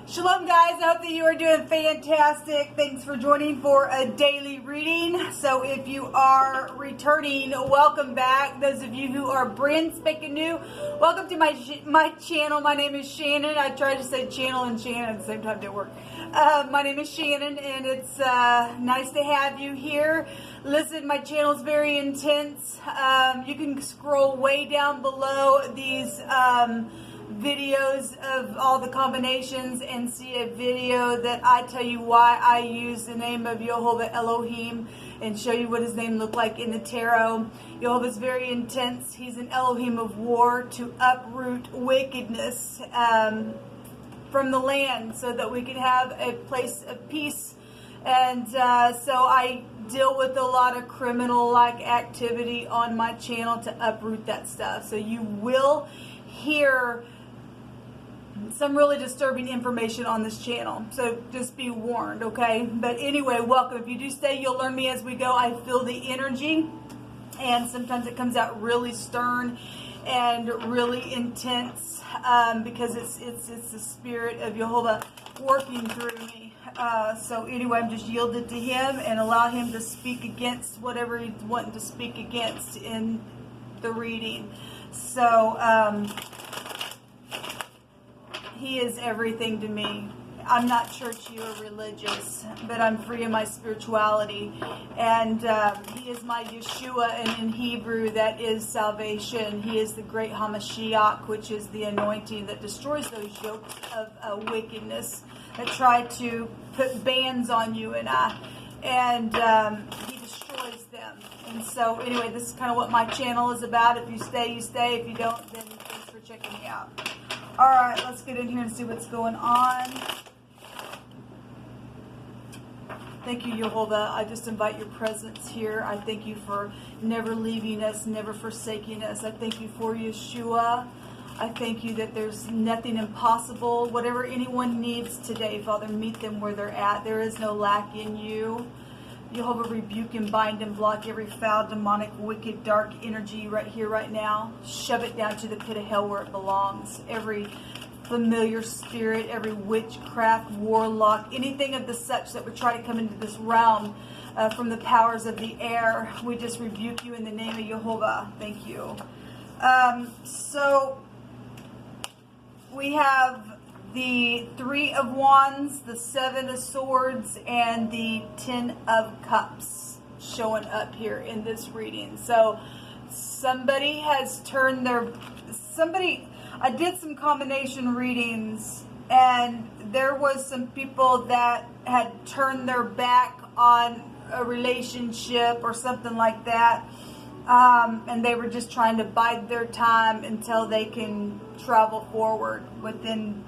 Shalom guys, I hope that you are doing fantastic. Thanks for joining for a daily reading. So if you are returning, welcome back. Those of you who are brand spanking new, welcome to my channel. My name is Shannon. I tried to say channel and Shannon at the same time, didn't work. My name is Shannon and it's nice to have you here. Listen, my channel is very intense. You can scroll way down below these videos of all the combinations and see a video that I tell you why I use the name of Yehovah Elohim and show you what his name looked like in the tarot. Yehovah is very intense. He's an Elohim of war to uproot wickedness from the land so that we can have a place of peace. And so I deal with a lot of criminal-like activity on my channel to uproot that stuff. So you will hear some really disturbing information on this channel, so just be warned, okay? But anyway, welcome. If you do stay, you'll learn me as we go. I feel the energy, and sometimes it comes out really stern and really intense because it's the spirit of Yehovah working through me. So anyway, I'm just yielded to him and allow him to speak against whatever he's wanting to speak against in the reading. So he is everything to me. I'm not churchy or religious, but I'm free in my spirituality. And he is my Yeshua, and in Hebrew that is salvation. He is the great Hamashiach, which is the anointing that destroys those yokes of wickedness that try to put bands on you and I. And he destroys them. And so anyway, this is kind of what my channel is about. If you stay, you stay. If you don't, then thanks for checking me out. All right, let's get in here and see what's going on. Thank you, Yehovah. I just invite your presence here. I thank you for never leaving us, never forsaking us. I thank you for Yeshua. I thank you that there's nothing impossible. Whatever anyone needs today, Father, meet them where they're at. There is no lack in you. Yehovah, rebuke and bind and block every foul, demonic, wicked, dark energy right here, right now. Shove it down to the pit of hell where it belongs. Every familiar spirit, every witchcraft, warlock, anything of the such that would try to come into this realm from the powers of the air, we just rebuke you in the name of Yehovah. Thank you. So we have the 3 of Wands, the 7 of Swords, and the 10 of Cups showing up here in this reading. So somebody has turned their... I did some combination readings, and there was some people that had turned their back on a relationship or something like that. And they were just trying to bide their time until they can travel forward within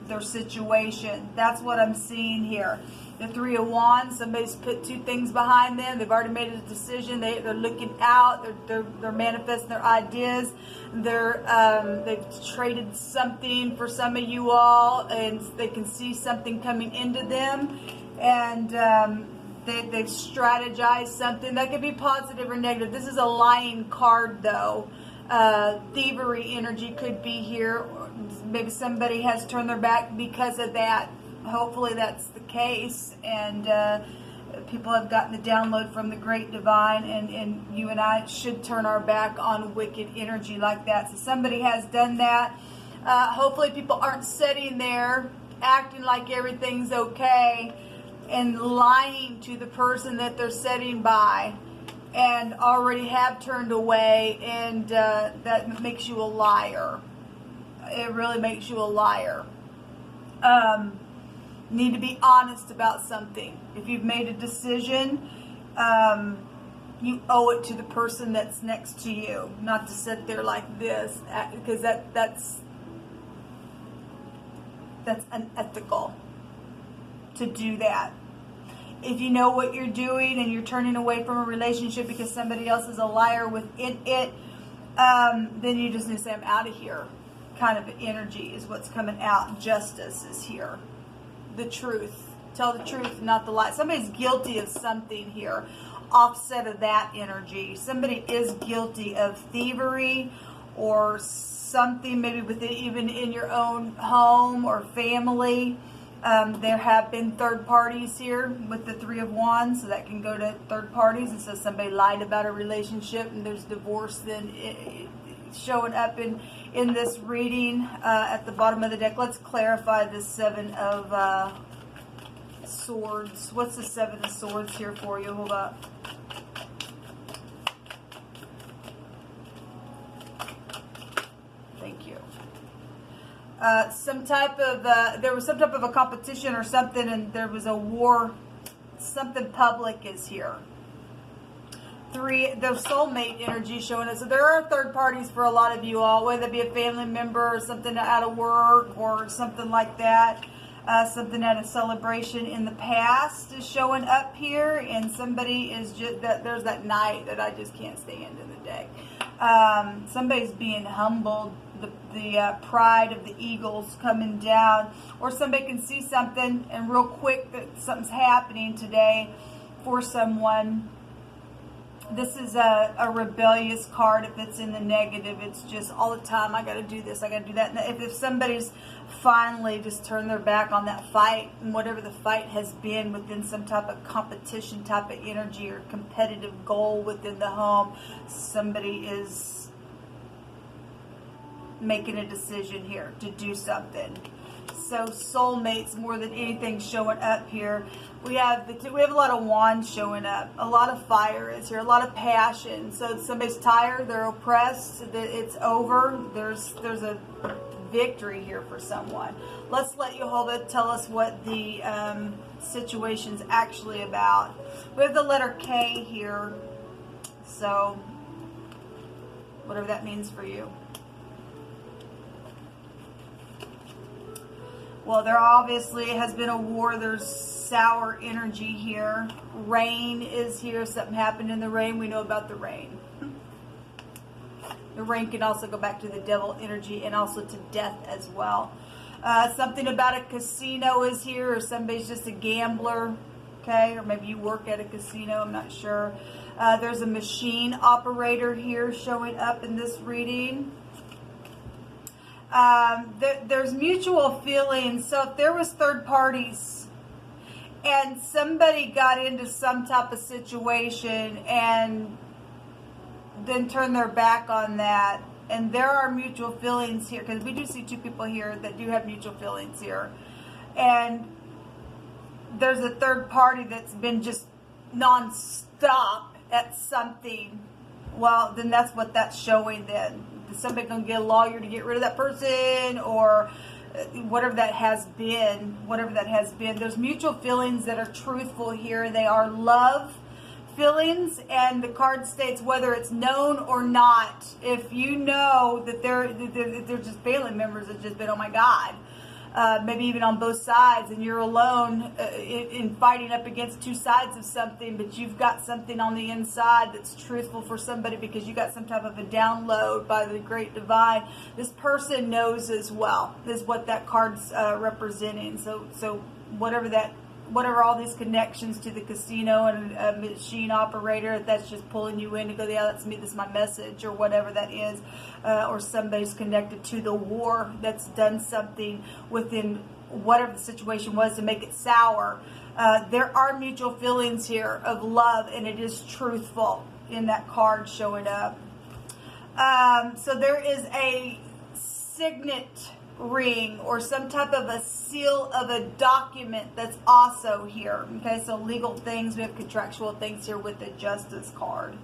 their situation. That's what I'm seeing here. The 3 of Wands, somebody's put 2 things behind them. They've already made a decision. They're looking out. They're manifesting their ideas. They've traded something for some of you all, and they can see something coming into them. And they've strategized something that could be positive or negative. This is a lying card, though. Thievery energy could be here. Maybe somebody has turned their back because of that. Hopefully that's the case, and people have gotten the download from the great divine, and you and I should turn our back on wicked energy like that. So somebody has done that. Hopefully people aren't sitting there acting like everything's okay and lying to the person that they're sitting by and already have turned away, and that makes you a liar. It really makes you a liar. Need to be honest about something. If you've made a decision, you owe it to the person that's next to you, not to sit there like this, because that's unethical to do that. If you know what you're doing and you're turning away from a relationship because somebody else is a liar within it, then you just need to say, I'm out of here. Kind of energy is what's coming out. Justice is here. The truth. Tell the truth, not the lie. Somebody's guilty of something here. Offset of that energy. Somebody is guilty of thievery or something, maybe within, even in your own home or family. There have been third parties here with the Three of Wands, so that can go to third parties. It says somebody lied about a relationship and there's divorce then showing up in this reading at the bottom of the deck. Let's clarify the Seven of Swords. What's the Seven of Swords here for you? Hold up. Thank you. Some type of there was some type of a competition or something, and there was a war. Something public is here. There's soulmate energy showing us. So there are third parties for a lot of you all, whether it be a family member or something out of work or something like that. Something at a celebration in the past is showing up here, and somebody is just there's that Knight that I just can't stand in the deck. Somebody's being humbled. The pride of the eagles coming down, or somebody can see something and real quick that something's happening today for someone. This is a rebellious card. If it's in the negative, it's just all the time, I got to do this, I got to do that. And if somebody's finally just turned their back on that fight, and whatever the fight has been within some type of competition type of energy or competitive goal within the home, somebody is making a decision here to do something. So soulmates more than anything showing up here. We have a lot of wands showing up. A lot of fire is here. A lot of passion. So somebody's tired. They're oppressed. It's over. There's a victory here for someone. Let's let Jehovah tell us what the situation's actually about. We have the letter K here. So whatever that means for you. Well, there obviously has been a war. There's sour energy here. Rain is here. Something happened in the rain. We know about the rain. The rain can also go back to the devil energy and also to death as well. Something about a casino is here, or somebody's just a gambler, okay? Or maybe you work at a casino, I'm not sure. There's a machine operator here showing up in this reading. There's mutual feelings. So if there was third parties and somebody got into some type of situation and then turned their back on that, and there are mutual feelings here, because we do see two people here that do have mutual feelings here, and there's a third party that's been just non-stop at something, well, then that's what that's showing then. Is somebody going to get a lawyer to get rid of that person, or whatever that has been, There's mutual feelings that are truthful here. They are love feelings, and the card states whether it's known or not. If you know that they're just family members that's just been, oh my God, maybe even on both sides, and you're alone in fighting up against two sides of something, but you've got something on the inside that's truthful for somebody because you got some type of a download by the great divine. This person knows as well, is what that card's representing. So whatever all these connections to the casino and a machine operator, if that's just pulling you in to go, yeah, that's me, this is my message, or whatever that is, or somebody's connected to the war that's done something within whatever the situation was to make it sour. There are mutual feelings here of love, and it is truthful in that card showing up. So there is a signet ring or some type of a seal of a document that's also here. Okay, so legal things, we have contractual things here with the Justice card.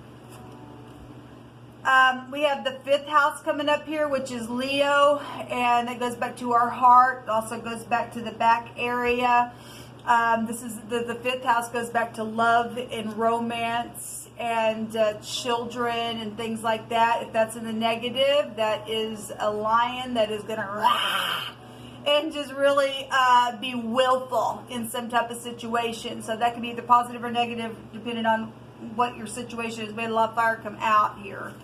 We have the 5th house coming up here, which is Leo, and it goes back to our heart. It also goes back to the back area. This is the 5th house goes back to love and romance and children and things like that. If that's in the negative, that is a lion that is going to and just really be willful in some type of situation. So that could be either positive or negative depending on what your situation is. We had a lot of fire come out here.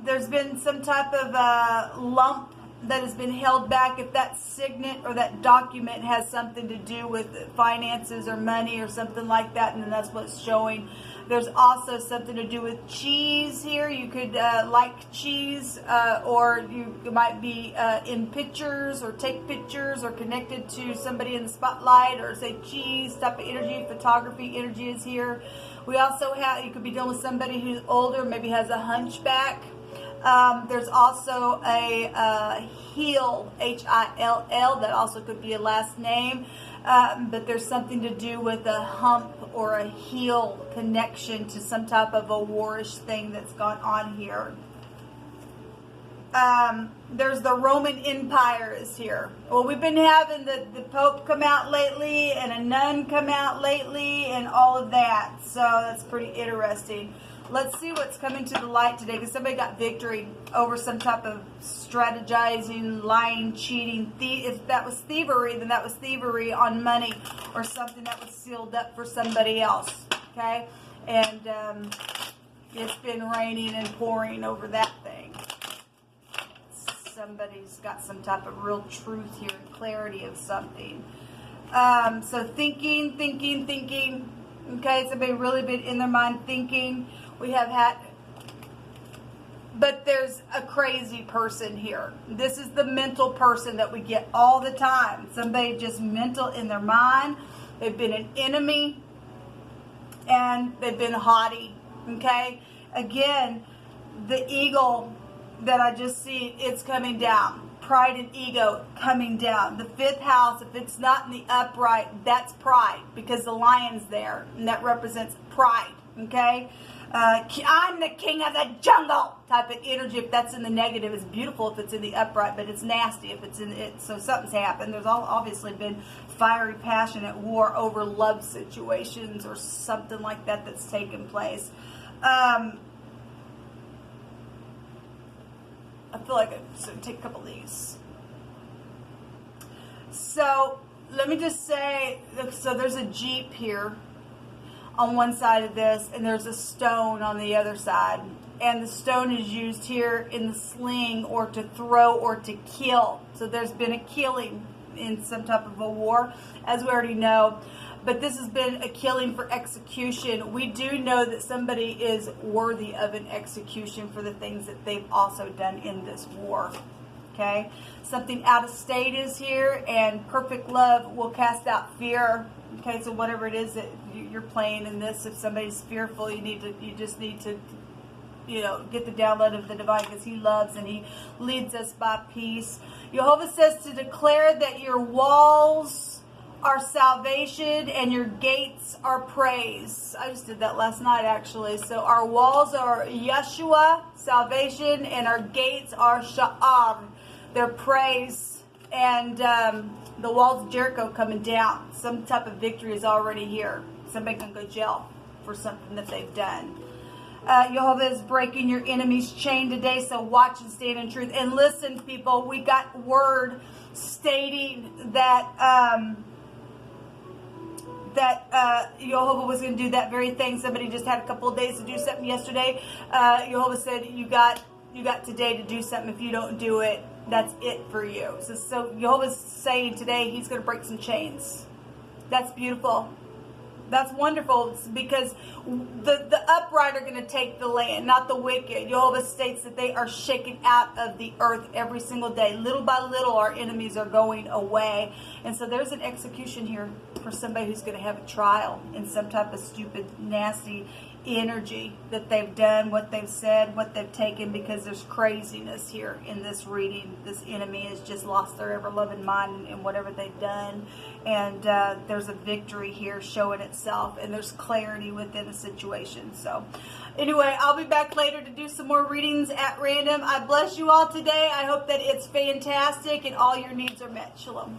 There's been some type of lump that has been held back. If that signet or that document has something to do with finances or money or something like that, and then that's what's showing. There's also something to do with cheese here. You could like cheese, or you might be in pictures or take pictures or connected to somebody in the spotlight, or say cheese type of energy. Photography energy is here. We also have, you could be dealing with somebody who's older, maybe has a hunchback. There's also a Hill, H-I-L-L, that also could be a last name, but there's something to do with a hump or a heel connection to some type of a warish thing that's gone on here. There's the Roman Empire is here. Well, we've been having the Pope come out lately and a nun come out lately and all of that, so that's pretty interesting. Let's see what's coming to the light today, because somebody got victory over some type of strategizing, lying, cheating. If that was thievery, then that was thievery on money or something that was sealed up for somebody else, okay? And it's been raining and pouring over that thing. Somebody's got some type of real truth here and clarity of something. So thinking. Okay, somebody really been in their mind thinking. We have had, but there's a crazy person here. This is the mental person that we get all the time. Somebody just mental in their mind. They've been an enemy and they've been haughty. Okay, again, the eagle that I just see, it's coming down. Pride and ego coming down. The fifth house, if it's not in the upright, that's pride, because the lion's there, and that represents pride, okay? I'm the king of the jungle type of energy. If that's in the negative, it's beautiful if it's in the upright, but it's nasty if it's in it. So something's happened. There's obviously been fiery, passionate war over love situations or something like that that's taken place. I feel like I should take a couple of these. So let me just say, so there's a Jeep here on one side of this, and there's a stone on the other side. And the stone is used here in the sling, or to throw, or to kill. So there's been a killing in some type of a war, as we already know. But this has been a killing for execution. We do know that somebody is worthy of an execution for the things that they've also done in this war. Okay? Something out of state is here, and perfect love will cast out fear. Okay, so whatever it is that you're playing in this, if somebody's fearful, you just need to, get the download of the divine, because he loves and he leads us by peace. Jehovah says to declare that your walls are salvation and your gates are praise. I just did that last night, actually. So our walls are Yeshua, salvation, and our gates are Sha'ar, they're praise. And the walls of Jericho coming down. Some type of victory is already here. Somebody can go jail for something that they've done. Jehovah is breaking your enemy's chain today, so watch and stand in truth. And listen, people, we got word stating that Jehovah was going to do that very thing. Somebody just had a couple of days to do something yesterday. Jehovah said, you got today to do something. If you don't do it, that's it for you. So Jehovah's saying today he's going to break some chains. That's beautiful. That's wonderful, because the upright are going to take the land, not the wicked. Jehovah states that they are shaken out of the earth every single day. Little by little, our enemies are going away. And so there's an execution here for somebody who's going to have a trial in some type of stupid, nasty energy that they've done, what they've said, what they've taken, because there's craziness here in this reading. This enemy has just lost their ever-loving mind in whatever they've done. And there's a victory here showing itself, and there's clarity within a situation. So anyway, I'll be back later to do some more readings at random. I bless you all today. I hope that it's fantastic and all your needs are met. Shalom.